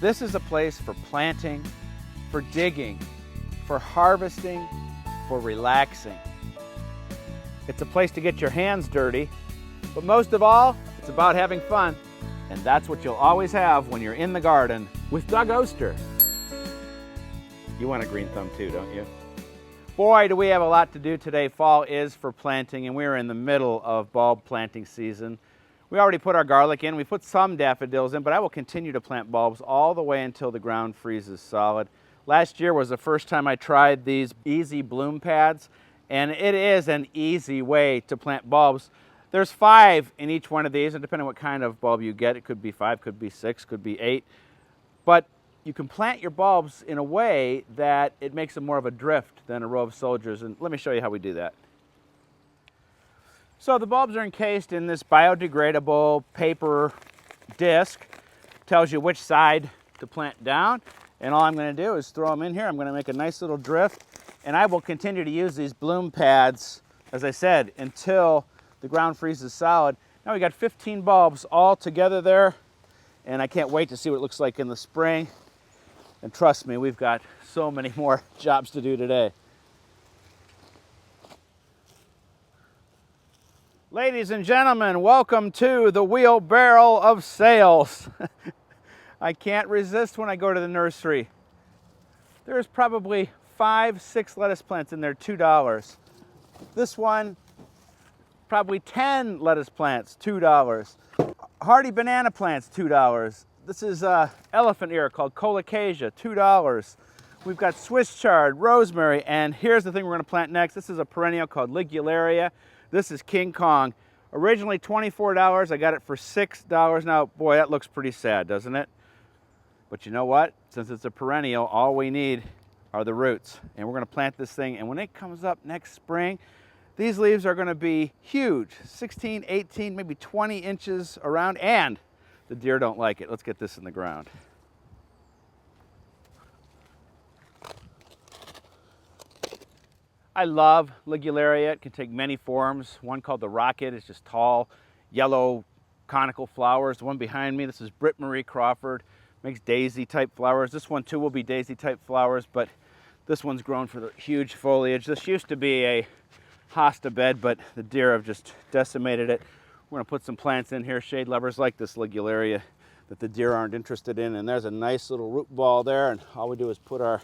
This is a place for planting, for digging, for harvesting, for relaxing. It's a place to get your hands dirty, but most of all, it's about having fun. And that's what you'll always have when you're in the garden with Doug Oster. You want a green thumb too, don't you? Boy, do we have a lot to do today. Fall is for planting, and we're in the middle of bulb planting season. We already put our garlic in. We put some daffodils in, but I will continue to plant bulbs all the way until the ground freezes solid. Last year was the first time I tried these easy bloom pads, and it is an easy way to plant bulbs. There's 5 in each one of these, and depending on what kind of bulb you get, it could be 5, could be 6, could be 8. But you can plant your bulbs in a way that it makes them more of a drift than a row of soldiers, and let me show you how we do that. So the bulbs are encased in this biodegradable paper disc. Tells you which side to plant down, and all I'm going to do is throw them in here. I'm going to make a nice little drift, and I will continue to use these bloom pads, as I said, until the ground freezes solid. Now we got 15 bulbs all together there, and I can't wait to see what it looks like in the spring. And trust me, we've got so many more jobs to do today. Ladies and gentlemen, welcome to the wheelbarrow of sales. I can't resist when I go to the nursery. There's probably 5, 6 lettuce plants in there, $2. This one, probably 10 lettuce plants, $2. Hardy banana plants, $2. This is elephant ear called colocasia, $2. We've got Swiss chard, rosemary, and here's the thing we're going to plant next. This is a perennial called Ligularia. This is King Kong. Originally $24, I got it for $6. Now, boy, that looks pretty sad, doesn't it? But you know what? Since it's a perennial, all we need are the roots. And we're going to plant this thing, and when it comes up next spring, these leaves are going to be huge, 16, 18, maybe 20 inches around, and the deer don't like it. Let's get this in the ground. I love Ligularia. It can take many forms. One called the rocket is just tall, yellow, conical flowers. The one behind me, this is Britt Marie Crawford, makes daisy-type flowers. This one, too, will be daisy-type flowers, but this one's grown for the huge foliage. This used to be a hosta bed, but the deer have just decimated it. We're going to put some plants in here, shade lovers like this Ligularia that the deer aren't interested in, and there's a nice little root ball there, and all we do is put our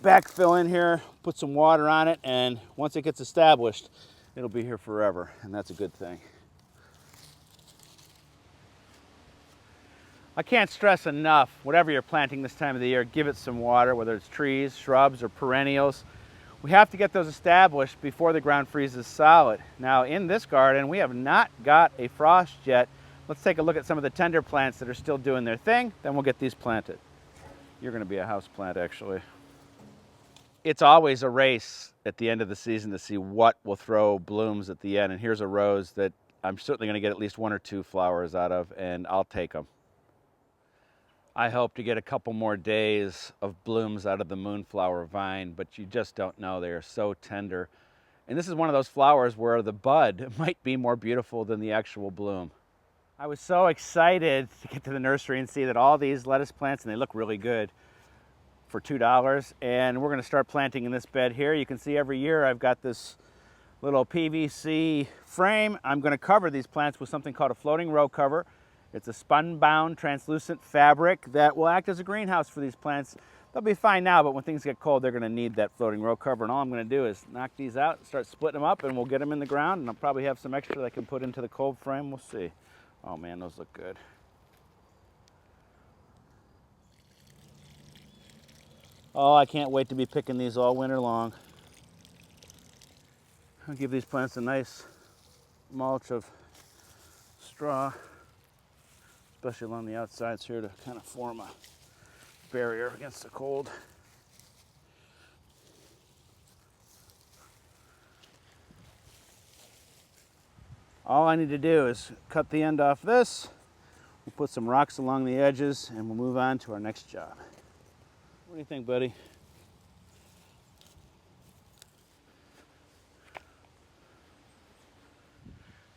backfill in here, put some water on it, and once it gets established, it'll be here forever, and that's a good thing. I can't stress enough, whatever you're planting this time of the year, give it some water, whether it's trees, shrubs, or perennials. We have to get those established before the ground freezes solid. Now, in this garden, we have not got a frost yet. Let's take a look at some of the tender plants that are still doing their thing, then we'll get these planted. You're going to be a house plant, actually. It's always a race at the end of the season to see what will throw blooms at the end. And here's a rose that I'm certainly going to get at least 1 or 2 flowers out of, and I'll take them. I hope to get a couple more days of blooms out of the moonflower vine, but you just don't know. They are so tender. And this is one of those flowers where the bud might be more beautiful than the actual bloom. I was so excited to get to the nursery and see that all these lettuce plants, and they look really good, for $2, and we're going to start planting in this bed here. You can see every year I've got this little PVC frame. I'm going to cover these plants with something called a floating row cover. It's a spun-bound translucent fabric that will act as a greenhouse for these plants. They'll be fine now, but when things get cold, they're going to need that floating row cover, and all I'm going to do is knock these out, start splitting them up, and we'll get them in the ground, and I'll probably have some extra that I can put into the cold frame. We'll see. Oh man, those look good. Oh, I can't wait to be picking these all winter long. I'll give these plants a nice mulch of straw, especially along the outsides here to kind of form a barrier against the cold. All I need to do is cut the end off this, we'll put some rocks along the edges, and we'll move on to our next job. What do you think, buddy?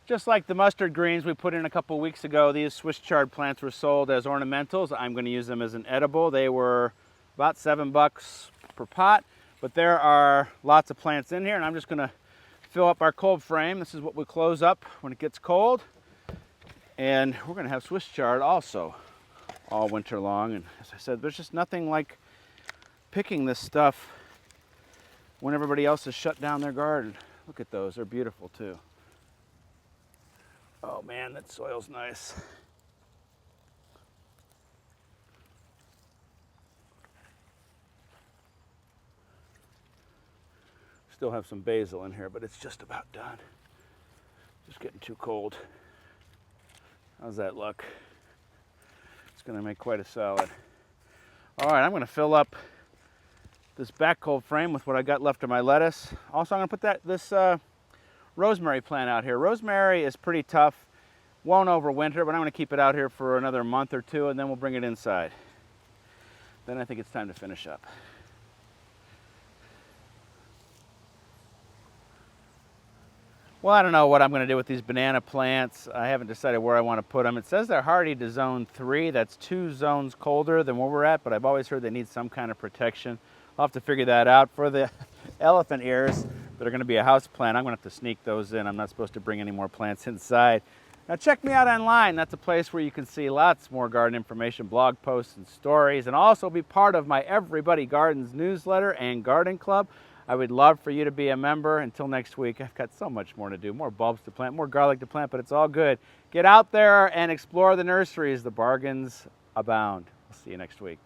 Just like the mustard greens we put in a couple weeks ago, these Swiss chard plants were sold as ornamentals. I'm going to use them as an edible. They were about $7 per pot, but there are lots of plants in here, and I'm just going to fill up our cold frame. This is what we close up when it gets cold. And we're going to have Swiss chard also all winter long. And as I said, there's just nothing like picking this stuff when everybody else has shut down their garden. Look at those, they're beautiful too. Oh man, that soil's nice. Still have some basil in here, but it's just about done. Just getting too cold. How's that look? It's gonna make quite a salad. All right, I'm gonna fill up this back cold frame with what I got left of my lettuce. Also, I'm gonna put this rosemary plant out here. Rosemary is pretty tough, won't overwinter, but I'm gonna keep it out here for another month or two, and then we'll bring it inside. Then I think it's time to finish up. Well, I don't know what I'm gonna do with these banana plants. I haven't decided where I wanna put them. It says they're hardy to zone 3. That's 2 zones colder than where we're at, but I've always heard they need some kind of protection. I'll have to figure that out. For the elephant ears that are going to be a house plant, I'm going to have to sneak those in. I'm not supposed to bring any more plants inside. Now check me out online. That's a place where you can see lots more garden information, blog posts and stories, and also be part of my Everybody Gardens newsletter and garden club. I would love for you to be a member. Until next week, I've got so much more to do, more bulbs to plant, more garlic to plant, but it's all good. Get out there and explore the nurseries. The bargains abound. We'll see you next week.